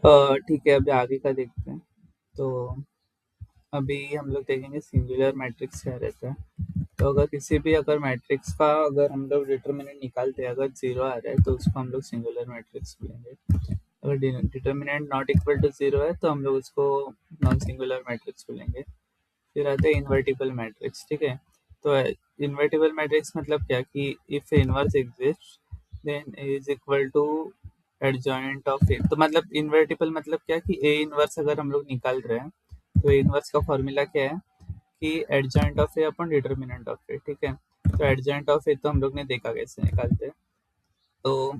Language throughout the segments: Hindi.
ठीक है, अभी आगे का देखते हैं। तो अभी हम लोग देखेंगे सिंगुलर मैट्रिक्स क्या रहता है। तो अगर किसी भी अगर मैट्रिक्स का अगर हम लोग डिटर्मिनेंट निकालते हैं, अगर जीरो आ रहा है तो उसको हम लोग सिंगुलर मैट्रिक्स बोलेंगे। अगर determinant not equal to zero है तो हम लोग उसको नॉन सिंगुलर मैट्रिक्स बोलेंगे। फिर आते हैं इन्वर्टिबल मैट्रिक्स, ठीक है। तो इन्वर्टिबल मैट्रिक्स मतलब क्या कि if inverse exist then is equal to adjoint of A. तो मतलब इन्वर्टिबल मतलब क्या कि ए इनवर्स अगर हम लोग निकाल रहे हैं तो ए इनवर्स का फॉर्मूला क्या है कि adjoint of A upon determinant of A, ठीक है। तो एडजॉइंट ऑफ ए तो हम लोग ने देखा कैसे निकालते हैं। तो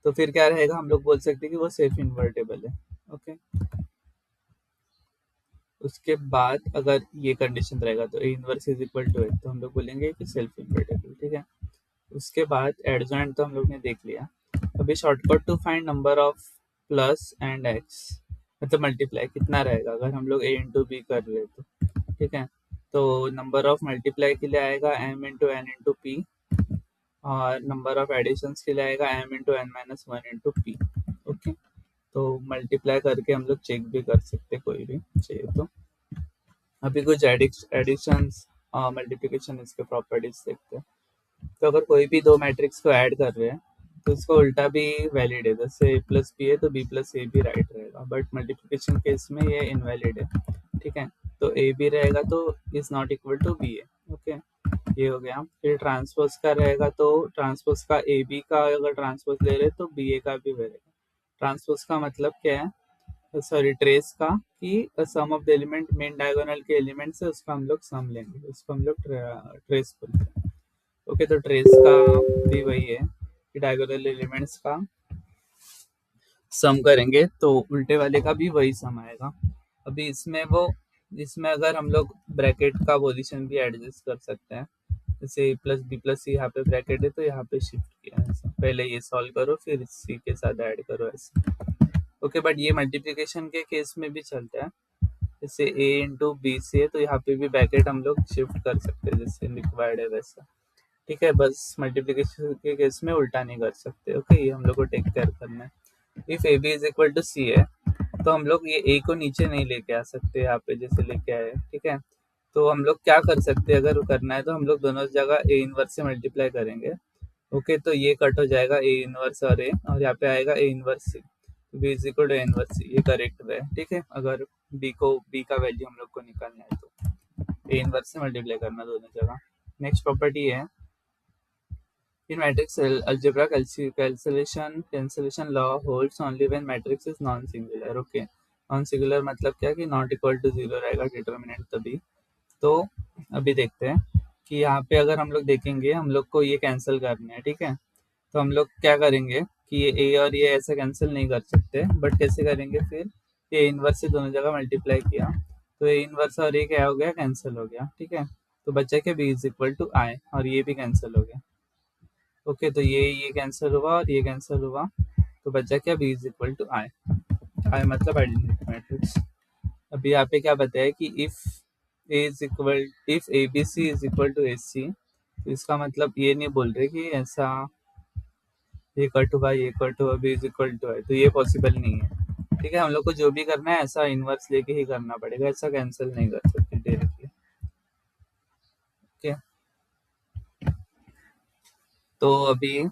तो फिर क्या रहेगा, हम लोग बोल सकते हैं कि वो सेल्फ इन्वर्टेबल है। ओके, उसके बाद अगर ये कंडीशन रहेगा तो A inverse is equal to A, तो हम लोग बोलेंगे कि सेल्फ इन्वर्टेबल, ठीक है। उसके बाद एडजॉइंट तो हम लोग ने देख लिया। अभी shortcut to find number of plus and X, मतलब मल्टीप्लाई कितना रहेगा अगर हम लोग ए इंटू बी कर रहे तो, ठीक है। तो नंबर ऑफ मल्टीप्लाई के लिए आएगा M into N into P, और नंबर ऑफ एडिशन के लिए आएगा M into N minus one into P. Okay, तो मल्टीप्लाई करके हम लोग चेक भी कर सकते कोई भी चाहिए तो। अभी कुछ एडिशन मल्टीप्लिकेशन इसके प्रॉपर्टीज देखते हैं। तो अगर कोई भी दो मैट्रिक्स को ऐड कर रहे हैं तो इसको उल्टा भी वैलिड है, जैसे ए प्लस बी है तो बी प्लस ए भी राइट रहेगा, बट मल्टीप्लिकेशन केस में ये इनवैलिड है, ठीक है। तो ए भी रहेगा तो is not equal to B है। ओके, ये हो गया। फिर ट्रांसपोज का रहेगा तो ट्रांसपोज का ए बी का अगर ट्रांसपोज ले रहे तो बी ए का भी रहेगा। ट्रांसपोज का मतलब क्या है, सॉरी ट्रेस का, कि sum of the element main diagonal के एलिमेंट से उसका हम लोग सम लेंगे, उसको हम लोग ट्रेस बोलते हैं। ओके, तो ट्रेस का भी वही है कि डायगोनल एलिमेंट्स का सम करेंगे तो उल्टे वाले का भी वही सम आएगा। अभी इसमें अगर हम लोग ब्रैकेट का पोजीशन भी एडजस्ट कर सकते हैं, जैसे ए प्लस बी प्लस सी यहाँ पे ब्रैकेट है तो यहाँ पे शिफ्ट किया है ऐसा। पहले ये सॉल्व करो फिर सी के साथ ऐड करो ऐसे। ओके, बट ये मल्टीप्लिकेशन के केस में भी चलता है। जैसे ए इंटू बी सी है तो यहाँ पे भी ब्रैकेट हम लोग शिफ्ट कर सकते हैं जैसे रिक्वायर्ड है वैसा, ठीक है। बस मल्टीप्लिकेशन के केस में उल्टा नहीं कर सकते। ओके, ये हम लोग को टेक केयर करना है। If A B is equal to C है तो हम लोग ये ए को नीचे नहीं लेके आ सकते, यहाँ पे जैसे लेके आए, ठीक है। तो हम लोग क्या कर सकते हैं, अगर करना है तो हम लोग दोनों जगह ए इनवर्स से मल्टीप्लाई करेंगे। ओके, तो ये कट हो जाएगा ए इनवर्स और ए, और यहाँ पे आएगा A inverse C, B is equal to A inverse C, ये करेक्ट है, ठीक है। अगर बी का वैल्यू हम लोग को निकालना है तो ए इनवर्स से मल्टीप्लाई करना दोनों जगह। नेक्स्ट प्रॉपर्टी है in matrix algebra cancellation law holds only when matrix is non-singular. Okay, non-singular मतलब क्या कि नॉट इक्वल टू जीरो रहेगा डिटर्मिनेंट तभी। तो अभी देखते हैं कि यहाँ पे अगर हम लोग देखेंगे हम लोग को ये कैंसिल करना है, ठीक है। तो हम लोग क्या करेंगे कि ये ए और ये ऐसे कैंसिल नहीं कर सकते, बट कैसे करेंगे फिर, ये इनवर्स से दोनों जगह मल्टीप्लाई किया तो ये इनवर्स और ये क्या हो गया, कैंसिल हो गया, ठीक है। तो बच्चा क्या बी इज इक्वल टू आई, और ये भी कैंसिल हो गया। ओके, तो ये कैंसिल हुआ और ये कैंसिल हुआ, तो बचा क्या B is equal to I. I मतलब आइडेंटिटी मैट्रिक्स। अभी यहाँ पे क्या बताया कि if A B C is equal to A C, तो इसका मतलब ये नहीं बोल रहे कि ऐसा ये कट हुआ ये कट हुआ बी इज इक्वल टू आई, तो ये पॉसिबल नहीं है, ठीक है। हम लोग को जो भी करना है ऐसा इनवर्स लेके ही करना पड़ेगा, ऐसा कैंसिल नहीं कर सकते डायरेक्टली। ओके, तो अभी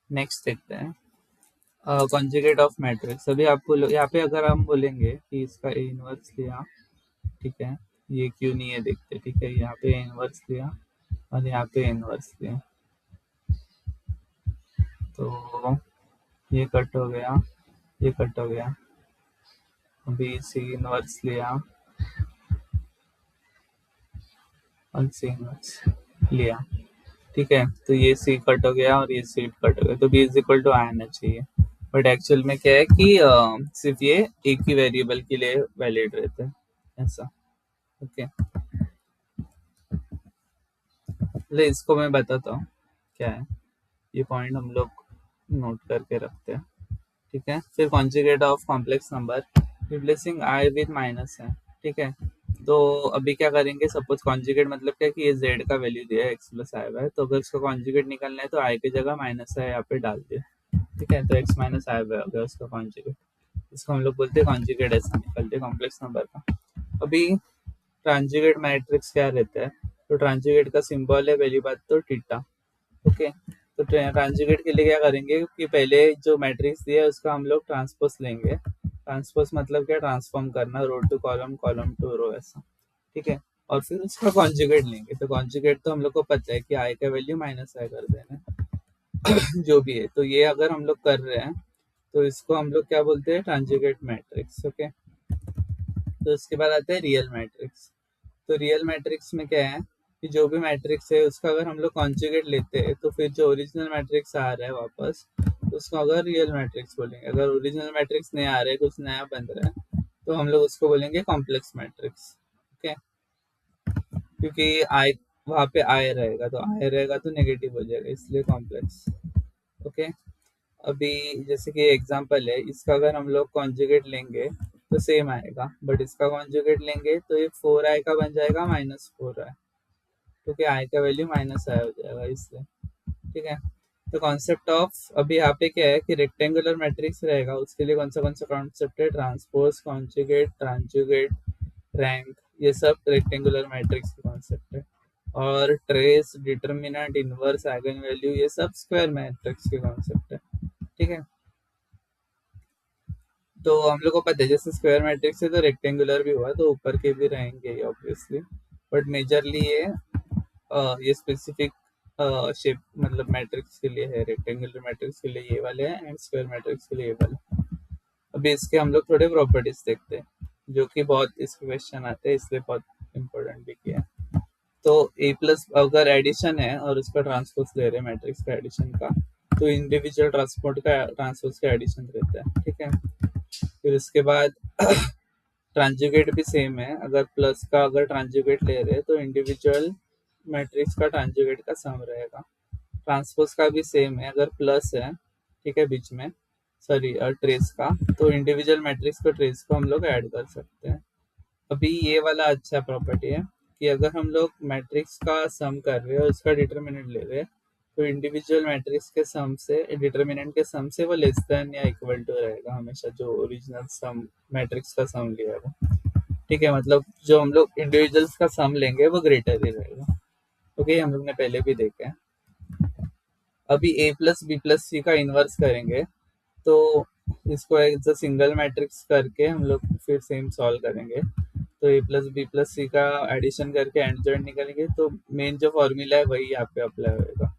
नेक्स्ट देखते हैं कॉन्जुगेट ऑफ मैट्रिक्स। अभी आपको यहाँ पे अगर हम बोलेंगे कि इसका ए इनवर्स लिया, ठीक है, ये क्यों नहीं है देखते, ठीक है। यहाँ पे इनवर्स लिया और यहाँ पे इनवर्स लिया, तो ये कट हो गया ये कट हो गया। अभी सी इनवर्स लिया और सी इनवर्स लिया, ठीक है। तो ये सी कट हो गया और ये सी कट हो गया, तो बी इज इक्वल टू आई आना चाहिए। बट एक्चुअल में क्या है कि सिर्फ ये एक ही वेरिएबल के लिए वैलिड रहता है ऐसा। ओके, ले इसको मैं बताता हूँ क्या है, ये पॉइंट हम लोग नोट करके रखते हैं, ठीक है। फिर conjugate of complex number replacing I with minus है, ठीक है। तो अभी क्या करेंगे, सपोज कॉन्जुगेट मतलब क्या कि ये जेड का वैल्यू दिया है एक्स प्लस आई वाई, तो अगर इसको कॉन्जुगेट निकालना है तो आई की जगह माइनस है यहाँ पे डाल दिया, ठीक है। तो x माइनस आई हो गया उसका कॉन्जुगेट, इसको हम लोग बोलते हैं कॉन्जुगेट, ऐसा निकलते कॉम्प्लेक्स नंबर का। अभी ट्रांजुगेट मैट्रिक्स क्या रहता है, तो ट्रांजुगेट का सिंबल है पहली बात तो थीटा। ओके, तो ट्रांजुगेट के लिए क्या करेंगे कि पहले जो मैट्रिक्स दिया है उसका हम लोग ट्रांसपोज लेंगे। ट्रांसपोज मतलब क्या, ट्रांसफॉर्म करना, रो टू कॉलम, कॉलम टू रो, ऐसा। ठीक है, और फिर उसका कॉन्जुगेट लेंगे। तो कॉन्जुगेट तो हम लोग को पता है कि आई का वैल्यू माइनस आई कर देना जो भी है। तो ये अगर हम लोग कर रहे हैं तो इसको हम लोग क्या बोलते हैं, ट्रांजुगेट मैट्रिक्स। ओके, तो उसके बाद आता है रियल मैट्रिक्स। तो रियल मैट्रिक्स में क्या है कि जो भी मैट्रिक्स है उसका अगर हम लोग कॉन्जुगेट लेते हैं तो फिर जो ओरिजिनल मैट्रिक्स आ रहा है वापस, तो उसको अगर रियल मैट्रिक्स बोलेंगे। अगर ओरिजिनल मैट्रिक्स नहीं आ रहा है, कुछ नया बन रहा है, तो हम लोग उसको बोलेंगे कॉम्प्लेक्स मैट्रिक्स। ओके, क्योंकि आई वहाँ पे आई रहेगा, तो आई रहेगा तो नेगेटिव हो जाएगा, इसलिए कॉम्प्लेक्स। ओके, अभी जैसे कि एग्जांपल है, इसका अगर हम लोग कॉन्जुगेट लेंगे तो सेम आएगा, बट इसका कॉन्जुगेट लेंगे तो ये 4i का बन जाएगा -4i, क्योंकि आई का वैल्यू माइनस आई हो जाएगा इसलिए। ठीक है, तो कॉन्सेप्ट ऑफ अभी यहाँ पे क्या है कि रेक्टेंगुलर मैट्रिक्स रहेगा, उसके लिए कौन सा कॉन्सेप्ट है, ट्रांसपोज, कॉन्जुगेट, ट्रांजुगेट, रैंक, ये सब रेक्टेंगुलर मैट्रिक्स के कॉन्सेप्ट है। और trace, determinant, inverse, eigen value, ये सब स्क्वायर मैट्रिक्स के कॉन्सेप्ट है। ठीक है, तो हम लोग को पता है जैसे स्क्वायर मैट्रिक्स है तो रेक्टेंगुलर भी हुआ, तो ऊपर के भी रहेंगे ऑब्वियसली, बट मेजरली ये स्पेसिफिक शेप मतलब मैट्रिक्स के लिए है, रेक्टेंगुलर मैट्रिक्स के लिए ये वाले हैं एंड स्क्वायर मैट्रिक्स के लिए ये वाले। अभी इसके हम लोग थोड़े प्रॉपर्टीज देखते हैं जो कि बहुत इसके क्वेश्चन आते हैं, इसलिए बहुत इंपॉर्टेंट भी किया है। तो ए प्लस अगर एडिशन है और उसका ट्रांसपोज ले रहे हैं मैट्रिक्स का एडिशन का, तो इंडिविजुअल ट्रांसपोर्ट का ट्रांसपोज का एडिशन रहता है। ठीक है, फिर उसके बाद ट्रांजुगेट भी सेम है, अगर प्लस का अगर ट्रांजुगेट ले रहे हैं तो इंडिविजुअल मैट्रिक्स का ट्रांजुगेट का सम रहेगा। ट्रांसपोज का भी सेम है, अगर प्लस है, ठीक है, बीच में, सॉरी ट्रेस का, तो इंडिविजुअल मैट्रिक्स को ट्रेस को हम लोग ऐड कर सकते हैं। अभी ये वाला अच्छा प्रॉपर्टी है कि अगर हम लोग मैट्रिक्स का सम कर रहे हैं और उसका डिटर्मिनेंट ले रहे हैं, तो इंडिविजुअल मैट्रिक्स के सम से, डिटर्मिनेंट के सम से वो लेस देन या इक्वल टू रहेगा हमेशा, जो ओरिजिनल सम मैट्रिक्स का सम लिया है वो। ठीक है, मतलब जो हम लोग इंडिविजुअल्स का सम लेंगे वो ग्रेटर ही रहेगा। ओके, हम लोग ने पहले भी देखा है। अभी a प्लस बी प्लस सी का इन्वर्स करेंगे, तो इसको एज अ सिंगल मैट्रिक्स करके हम लोग फिर सेम सॉल्व करेंगे। तो ए प्लस बी प्लस सी का एडिशन करके एंड जॉइंट निकालेंगे, तो मेन जो फॉर्मूला है वही यहाँ पे अप्लाई होएगा।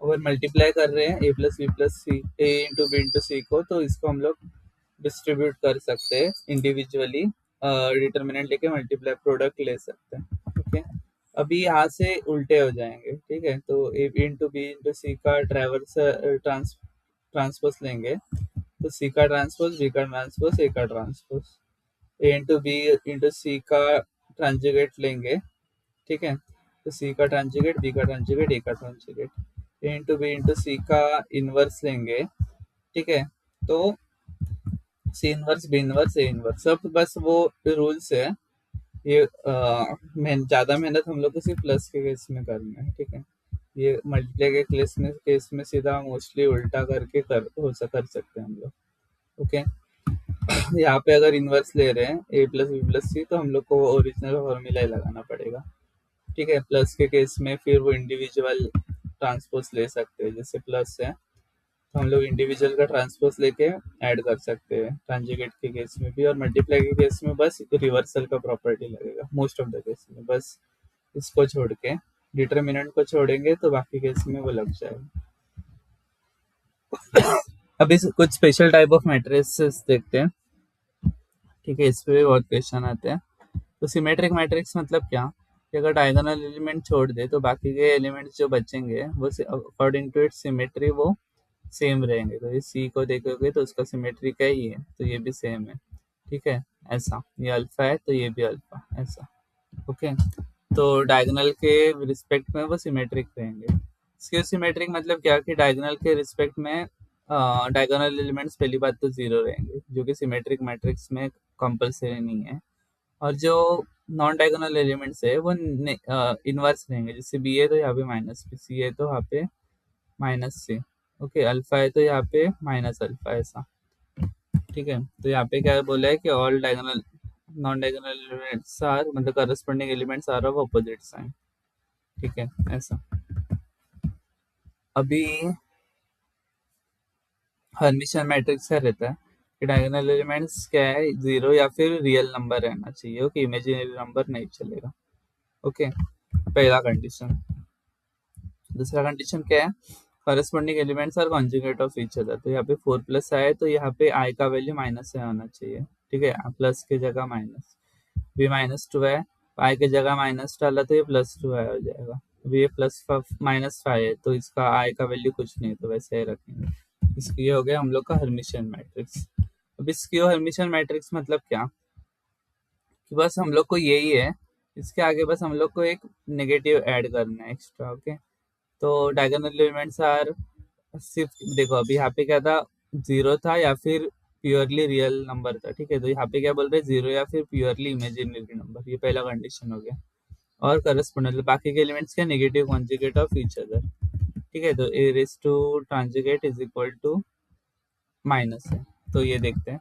अगर मल्टीप्लाई कर रहे हैं ए प्लस बी प्लस सी, ए इंटू बी इंटू सी को, तो इसको हम लोग डिस्ट्रीब्यूट कर सकते हैं इंडिविजुअली, डिटर्मिनेंट लेके मल्टीप्लाई प्रोडक्ट ले सकते हैं। ओके, अभी यहाँ से उल्टे हो जाएंगे। ठीक है, तो ए इंटू बी इंटू सी का ट्रांसपोज लेंगे, तो सी का ट्रांसपोज, बी का ट्रांसपोज, ए का ट्रांसपोज, ए इंटू बी इंटू सी का ट्रांजुगेट लेंगे। ठीक है, तो सी का ट्रांजुगेट, बी का ट्रांजुगेट, ए का transjugate, A into B into C का इनवर्स लेंगे। ठीक है, तो C inverse, B inverse, A inverse, सब बस वो रूल्स है। ये ज़्यादा मेहनत हम लोग को सिर्फ प्लस के केस में करना है। ठीक है, ये मल्टीप्लाई के केस में सीधा मोस्टली उल्टा करके कर सकते हैं हम लोग। ओके, यहाँ पे अगर इन्वर्स ले रहे हैं ए प्लस बी प्लस सी, तो हम लोग को ओरिजिनल फॉर्मूला ही लगाना पड़ेगा। ठीक है, प्लस के केस में फिर वो इंडिविजुअल ट्रांसपोज ले सकते हैं, जैसे प्लस है तो हम लोग इंडिविजुअल का ट्रांसपोज लेके ऐड कर सकते हैं ट्रांजुगेट के केस में भी, और मल्टीप्लाई के केस में बस रिवर्सल का प्रॉपर्टी लगेगा मोस्ट ऑफ द केस में, बस इसको छोड़ के, डिटर्मिनेंट को छोड़ेंगे तो बाकी केस में वो लग जाएगा। अभी कुछ स्पेशल टाइप ऑफ मैट्रिसेस देखते हैं। ठीक है, इस पे भी बहुत क्वेश्चन आते हैं। तो सिमेट्रिक मैट्रिक्स मतलब क्या, कि अगर डायगोनल एलिमेंट छोड़ दे तो बाकी के एलिमेंट्स जो बचेंगे वो अकॉर्डिंग टू इट्स सिमेट्री वो सेम रहेंगे। तो ये सी को देखोगे तो उसका सिमेट्री क्या ही है, तो ये भी सेम है। ठीक है, ऐसा, ये अल्फा है तो ये भी अल्फा, ऐसा। ओके, तो डायगोनल के रिस्पेक्ट में वो सिमेट्रिक रहेंगे। स्क्यू सिमेट्रिक मतलब क्या, कि डायगोनल के रिस्पेक्ट में डायगोनल एलिमेंट्स पहली बात तो जीरो रहेंगे, जो कि सिमेट्रिक मैट्रिक्स में कंपलसरी नहीं है। और जो नॉन डायगोनल एलिमेंट्स है वो इनवर्स रहेंगे, जैसे बी है तो यहाँ पे माइनस बी, सी है तो यहाँ पे माइनस सी। ओके, अल्फा है तो यहाँ पे माइनस अल्फा ऐसा, ठीक है। तो यहाँ पे क्या बोला है कि all diagonal non diagonal elements are मतलब corresponding elements are of opposite sign, ठीक है ऐसा। अभी हर्मिशियन मैट्रिक्स का रहता है कि डायगोनल एलिमेंट्स क्या है, जीरो या फिर रियल नंबर रहना चाहिए, ओके, इमेजिनरी नंबर नहीं चलेगा, ओके, पहला कंडीशन। दूसरा कंडीशन क्या है, corresponding elements are conjugate of each other. तो यहाँ पे 4 प्लस आई है तो यहाँ पे आई का वैल्यू माइनस से आना चाहिए, ठीक है, प्लस की जगह माइनस। भी माइनस टू है, आई की जगह माइनस डाला तो ये प्लस टू आई हो जाएगा। अभी ये प्लस माइनस फाइव है तो इसका आई का वैल्यू कुछ नहीं, तो वैसे ही रखेंगे। इसकी ये हो गया हम लोग का हर्मिशियन मैट्रिक्स। अब इसकी हर्मिशियन मैट्रिक्स मतलब क्या, कि बस हम लोग को यही है, इसके आगे बस हम लोग को एक नेगेटिव ऐड करना है एक्स्ट्रा, ओके। तो डायगोनल एलिमेंट्स आर, सिर्फ देखो अभी यहाँ पे क्या था, जीरो था या फिर प्योरली रियल नंबर था, ठीक है। तो यहाँ पे क्या बोल रहे हैं, जीरो या फिर प्योरली इमेजिनरी नंबर, ये पहला कंडीशन हो गया। और करस्पोंडेंट बाकी के एलिमेंट्स के negative conjugate of each other, ठीक है। तो A raise to transjugate is equal to minus है, तो ये देखते हैं।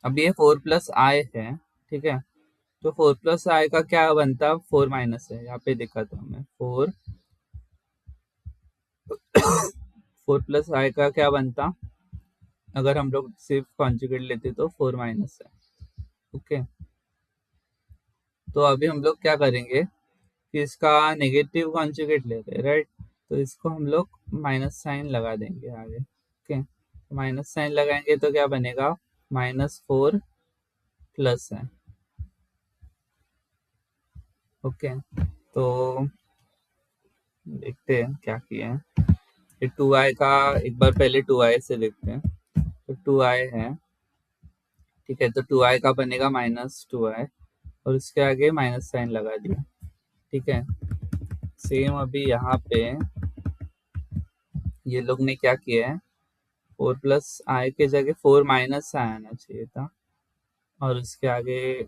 अब ये 4 प्लस आई है, ठीक है। तो 4 प्लस आई का क्या बनता, 4 माइनस है, यहाँ पे देखा था हमें 4 4 प्लस आई का क्या बनता, अगर हम लोग सिर्फ कॉन्जुगेट लेते तो 4 माइनस है, ओके। तो अभी हम लोग क्या करेंगे कि इसका नेगेटिव कॉन्जुगेट ले रहे हैं, राइट। तो इसको हम लोग माइनस साइन लगा देंगे आगे, ओके। माइनस साइन लगाएंगे तो क्या बनेगा, -4 प्लस है, ओके। तो देखते हैं क्या किए हैं। ये 2i का एक बार पहले 2i से देखते हैं। तो 2i है, ठीक है। तो 2i का बनेगा -2i और उसके आगे माइनस साइन लगा दिया, ठीक है। सेम अभी यहाँ पे ये लोग ने क्या किया है, 4 प्लस आई के जगह 4 माइनस आई आना चाहिए था और उसके आगे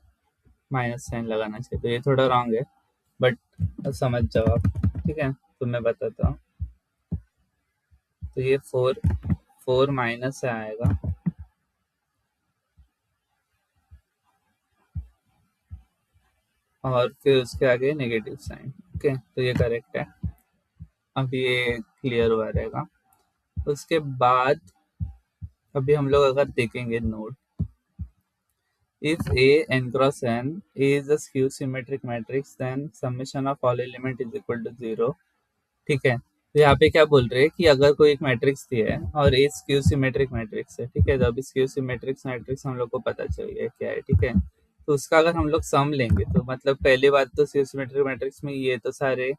माइनस साइन लगाना चाहिए, तो ये थोड़ा रॉन्ग है, बट समझ जाओ आप, ठीक है। तो मैं बताता हूँ। तो ये 4 माइनस से आएगा और फिर उसके आगे नेगेटिव साइन, ओके। तो ये करेक्ट है, अब ये क्लियर हुआ रहेगा। उसके बाद अभी हम लोग अगर देखेंगे note, if A n cross n is a skew symmetric matrix then summation of all element is equal to 0, ठीक है। तो यहाँ पे क्या बोल रहे हैं कि अगर कोई एक मैट्रिक्स दिया है और ए स्क्यू सिमेट्रिक मैट्रिक्स है, ठीक है। तो अभी स्क्यू सिमेट्रिक मैट्रिक्स हम लोग को पता चाहिए क्या है, ठीक है। तो उसका अगर हम लोग सम लेंगे तो मतलब पहली बात तो स्क्यू सिमेट्रिक मैट्रिक्स में ये तो सारे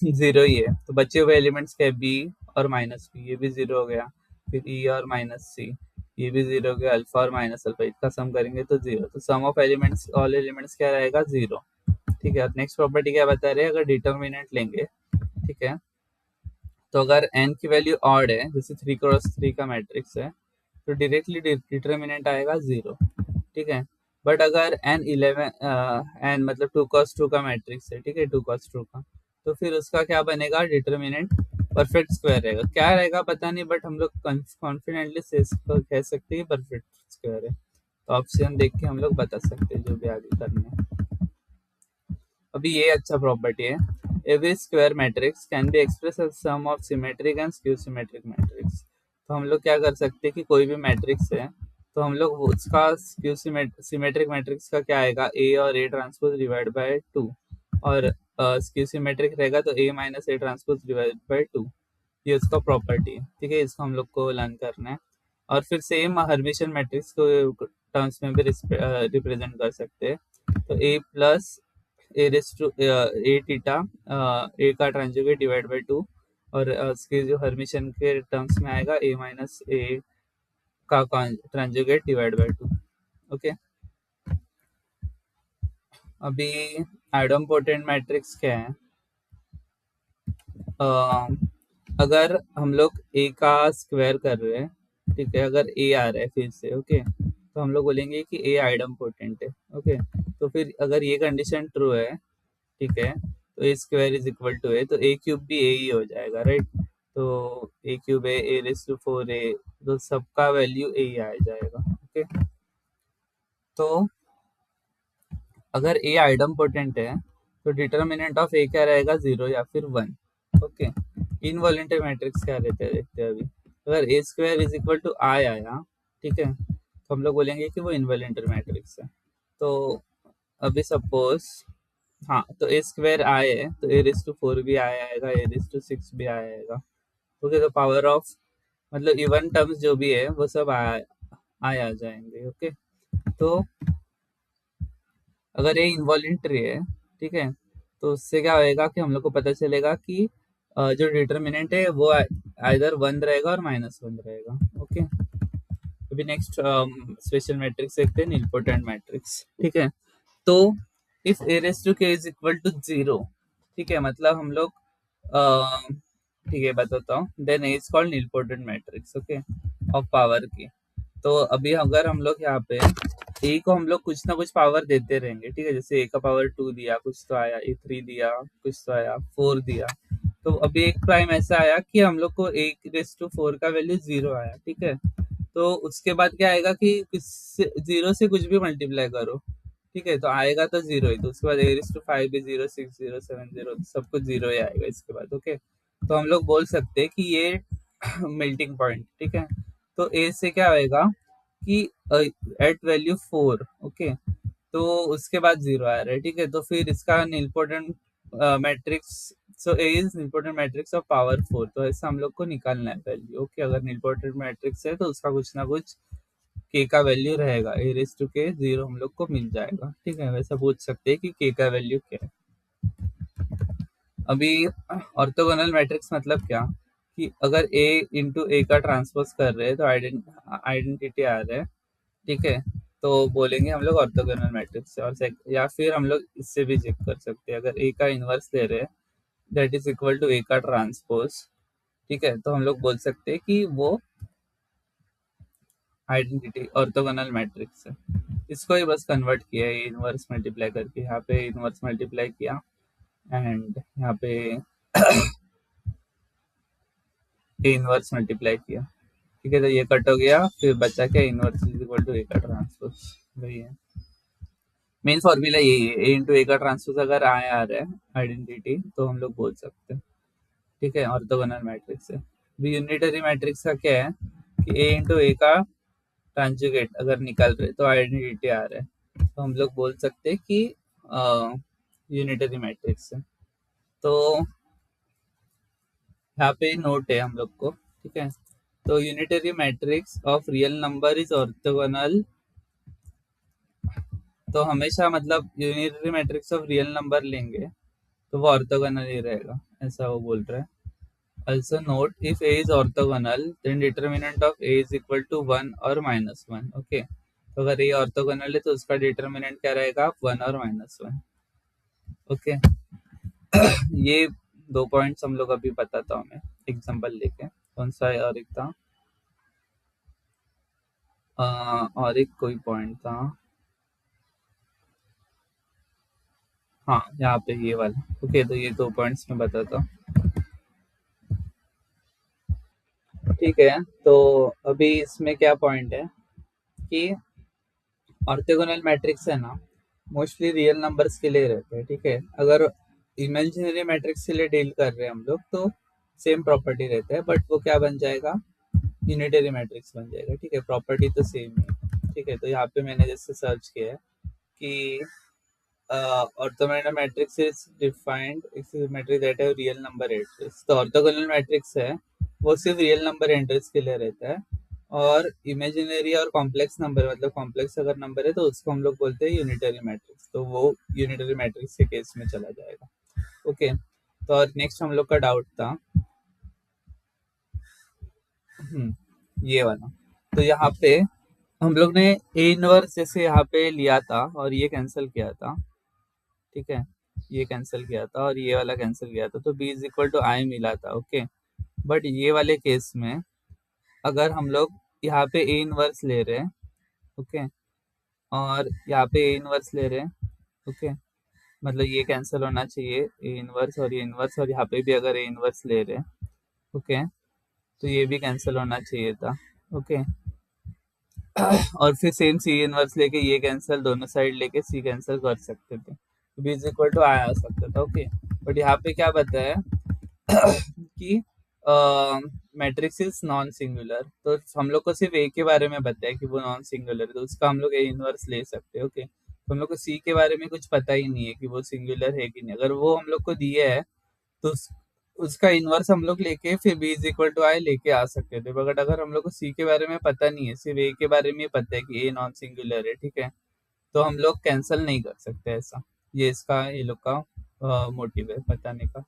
जीरो ही है, तो बचे हुए एलिमेंट्स क्या है, बी और माइनस बी, ये भी जीरो हो गया। फिर ई और माइनस सी, ये भी जीरो हो गया। अल्फा और माइनस अल्फा, इसका सम करेंगे तो जीरो। तो सम ऑफ एलिमेंट्स ऑल एलिमेंट्स क्या रहेगा, जीरो, ठीक है। नेक्स्ट प्रॉपर्टी क्या बता रहे हैं, अगर डिटर्मिनेंट लेंगे, ठीक है। तो अगर n की वैल्यू ऑड है, जैसे 3 क्रॉस 3 का मैट्रिक्स है, तो डायरेक्टली डिटर्मिनेंट आएगा जीरो, ठीक है। बट अगर n मतलब 2 क्रॉस 2 का मैट्रिक्स है, ठीक है, 2 क्रॉस 2 का, तो फिर उसका क्या बनेगा, डिटर्मिनेंट परफेक्ट स्क्वायर रहेगा। क्या रहेगा पता नहीं, बट हम लोग कॉन्फिडेंटली कह सकते हैं परफेक्ट स्क्वायर है। तो ऑप्शन देख के हम लोग बता सकते हैं जो भी आगे करना है। अभी ये अच्छा प्रॉपर्टी है, every square matrix can be express as sum of symmetric and skew symmetric matrix. तो हम लोग क्या कर सकते हैं कि कोई भी मैट्रिक्स है तो हम लोग उसका स्क्यू सिमेट्रिक मैट्रिक्स का क्या आएगा, ए और ए ट्रांसपोज डिवाइड बाय 2, और स्क्यू सिमेट्रिक रहेगा तो A minus A transpose divide by 2, ये उसका प्रॉपर्टी है, ठीक है। इसको हम लोग को लर्न करना है। और फिर सेम हर्मिशियन मैट्रिक्स को टर्म्स में भी रिप्रेजेंट कर सकते हैं। तो A plus A raise to A theta, A का ट्रांजुगेट डिवाइड बाई 2, और इसके जो हर्मिशन के टर्म्स में आएगा ए माइनस ए का ट्रांजुगेट डिवाइड बाई 2, ओके। अभी आइडोम्पोटेंट मैट्रिक्स क्या है, अगर हम लोग ए का स्क्वायर कर रहे हैं, ठीक है, अगर ए आ रहा है फिर से, ओके, तो हम लोग बोलेंगे कि ए आइडोम्पोटेंट है, ओके। तो फिर अगर ये कंडीशन ट्रू है, ठीक है, तो ए square is equal to A, तो ए क्यूब भी ए ही हो जाएगा, राइट। तो ए क्यूब ए रेस टू 4 ए, तो सबका वैल्यू ए ही आ जाएगा। ओके, तो अगर ए आइडम पोटेंट है तो डिटर्मिनेंट ऑफ ए क्या रहेगा, 0 या फिर 1। ओके, इनवॉलेंटरी मैट्रिक्स क्या रहते हैं देखते हैं अभी। अगर ए स्क्वायर इज इक्वल टू आई आया, ठीक है, तो हम लोग बोलेंगे कि वो इनवॉलेंटरी मैट्रिक्स है। तो अभी सपोज, हाँ, तो ए स्क्वायर आई है तो ए रेस टू 4 भी आएगा, ए रेस टू 6 भी आएगा। ओके, तो पावर ऑफ मतलब इवन टर्म्स जो भी है वो सब आ जाएंगे। ओके, तो अगर ये इनवॉलेंट्री है, ठीक है, तो उससे क्या होएगा कि हम लोग को पता चलेगा कि जो डिटर्मिनेंट है वो आइदर 1 रहेगा और -1 रहेगा। ओके, अभी नेक्स्ट स्पेशल मैट्रिक्स देखते हैं, इम्पोर्टेंट मैट्रिक्स। ठीक है, तो इफ ए रेस टू के इज इक्वल टू 0, ठीक है, मतलब हम लोग ठीक है बताता हूँ, then A is called important matrix. Okay, of power की। तो अभी अगर हम लोग यहाँ पे ए को हम लोग कुछ ना कुछ पावर देते रहेंगे, ठीक है, जैसे ए का पावर 2 दिया कुछ तो आया, ए 3 दिया कुछ तो आया, 4 दिया। तो अभी एक प्राइम ऐसा आया कि हम लोग को ए रेस टू 4 का वैल्यू 0 आया, ठीक है। तो उसके बाद क्या आएगा कि 0 से कुछ भी मल्टीप्लाई करो, ठीक है, तो आएगा तो 0 ही। तो उसके बाद ए रेस टू 5 भी 0, 6 0 7 0, सब कुछ 0 ही आएगा इसके बाद। ओके, तो हम लोग बोल सकते हैं कि ये मेल्टिंग पॉइंट, ठीक है। तो ए से क्या होएगा कि एट वैल्यू 4, ओके, तो उसके बाद 0 आ रहा है, ठीक है। तो फिर इसका important matrix, so A is important matrix of power 4। तो ऐसा हम लोग को निकालना है वैल्यू। ओके, अगर इम्पोर्टेंट मैट्रिक्स है तो उसका कुछ ना कुछ के का वैल्यू रहेगा, ए रेस टू के 0 हम लोग को मिल जाएगा, ठीक है। वैसा पूछ सकते हैं कि के का वैल्यू क्या है। अभी ऑर्थोगोनल मैट्रिक्स मतलब क्या, कि अगर ए इंटू ए का ट्रांसपोज कर रहे हैं तो आइडेंटिटी आ रहा है, ठीक है, तो बोलेंगे हम लोग ऑर्थोगोनल मैट्रिक्स है। और या फिर हम लोग इससे भी चेक कर सकते हैं, अगर ए का इनवर्स ले रहे हैं दैट इज इक्वल टू ए का ट्रांसपोज, ठीक है, तो हम लोग बोल सकते हैं कि वो आइडेंटिटी ऑर्थोगोनल मैट्रिक्स है। इसको ही बस कन्वर्ट किया है इनवर्स मल्टीप्लाई करके, यहाँ पे इनवर्स मल्टीप्लाई किया एंड यहाँ पे इनवर्स मल्टीप्लाई किया, ठीक है। तो ये कट हो गया, फिर बचा क्या, इनवर्स इज इक्वल टू ए का ट्रांसपोज, वही है मेन फॉर्मूला, यही है। ए इंटू ए का ट्रांसपोज अगर आए आ रहा है आइडेंटिटी, तो हम लोग बोल सकते हैं, ठीक है, ऑर्थोगोनल मैट्रिक्स है। यूनिटरी मैट्रिक्स का क्या है कि ए इंटू ए का ट्रांजुगेट अगर निकल रहे तो आइडेंटिटी आ रहा है, तो हम लोग बोल सकते हैं कि यूनिटरी मैट्रिक्स है। तो यहाँ पे नोट है हम लोग को, ठीक है। तो unitary matrix of real number is orthogonal, तो हमेशा मतलब unitary matrix of real number लेंगे तो वो ऑर्थोगोनल ही रहेगा, ऐसा वो बोल रहा है। Also note, if A is orthogonal, then determinant of A is equal to 1 or -1. Okay, तो अगर A ऑर्थोगोनल है तो उसका डिटर्मिनेंट क्या रहेगा, 1 और -1। ओके, ये दो पॉइंट्स हम लोग अभी बताता हूँ मैं एग्जांपल लेके। कौन सा है और एक था, और एक कोई पॉइंट था, हाँ यहाँ पे ये वाला। ओके, तो ये दो पॉइंट्स मैं बताता हूँ, ठीक है। तो अभी इसमें क्या पॉइंट है कि ऑर्थोगोनल मैट्रिक्स है ना, मोस्टली रियल नंबर्स के लिए रहते हैं, ठीक है। अगर इमेजिनरी मैट्रिक्स के लिए डील कर रहे हैं हम लोग तो सेम प्रॉपर्टी रहता है, बट वो क्या बन जाएगा, यूनिटरी मैट्रिक्स बन जाएगा, ठीक है। प्रॉपर्टी तो सेम है, ठीक है। तो यहाँ पे मैंने जैसे सर्च किया है कि orthogonal matrix is defined matrix that have real number entries. तो ऑर्थोगोनल मैट्रिक्स है वो सिर्फ रियल नंबर एंट्रीज के लिए रहता है, और इमेजिनरी और कॉम्प्लेक्स नंबर मतलब कॉम्प्लेक्स अगर नंबर है तो उसको हम लोग बोलते हैं यूनिटरी मैट्रिक्स, तो वो यूनिटरी मैट्रिक्स के केस में चला जाएगा। ओके, तो और नेक्स्ट हम लोग का डाउट था ये वाला। तो यहाँ पे हम लोग ने ए इनवर्स जैसे यहाँ पे लिया था और ये कैंसिल किया था, ठीक है, ये कैंसिल किया था और ये वाला कैंसिल किया था, तो बी इज इक्वल टू आई मिला था। ओके, बट ये वाले केस में अगर हम लोग यहाँ पे ए इनवर्स ले रहे हैं, ओके, और यहाँ पे ए इनवर्स ले रहे हैं, ओके, मतलब ये कैंसिल होना चाहिए ए इनवर्स और ये इनवर्स, और यहाँ पे भी अगर ए इनवर्स ले रहे हैं, ओके, तो ये भी कैंसिल होना चाहिए था, ओके। और फिर सेम सी इनवर्स लेके ये कैंसिल, दोनों साइड लेके सी कैंसिल कर सकते थे, तो बी इज इक्वल टू आई आ सकता था, ओके। बट यहाँ पे क्या बताया कि मैट्रिक्स इज नॉन सिंगुलर, तो हम लोग को सिर्फ ए के बारे में बताया कि वो नॉन सिंगुलर है, तो उसका हम लोग ए इनवर्स ले सकते हैं, ओके। तो हम लोग को सी के बारे में कुछ पता ही नहीं है कि वो सिंगुलर है कि नहीं, अगर वो हम लोग को दिया है तो उसका इनवर्स हम लोग लेके फिर बी इज इक्वल टू आई लेके आ सकते थे, बट अगर हम लोग को सी के बारे में पता नहीं है, सिर्फ ए के बारे में पता है कि ए नॉन सिंगुलर है, ठीक है, तो हम लोग कैंसिल नहीं कर सकते ऐसा। ये इसका ये लोग का मोटिव है बताने का।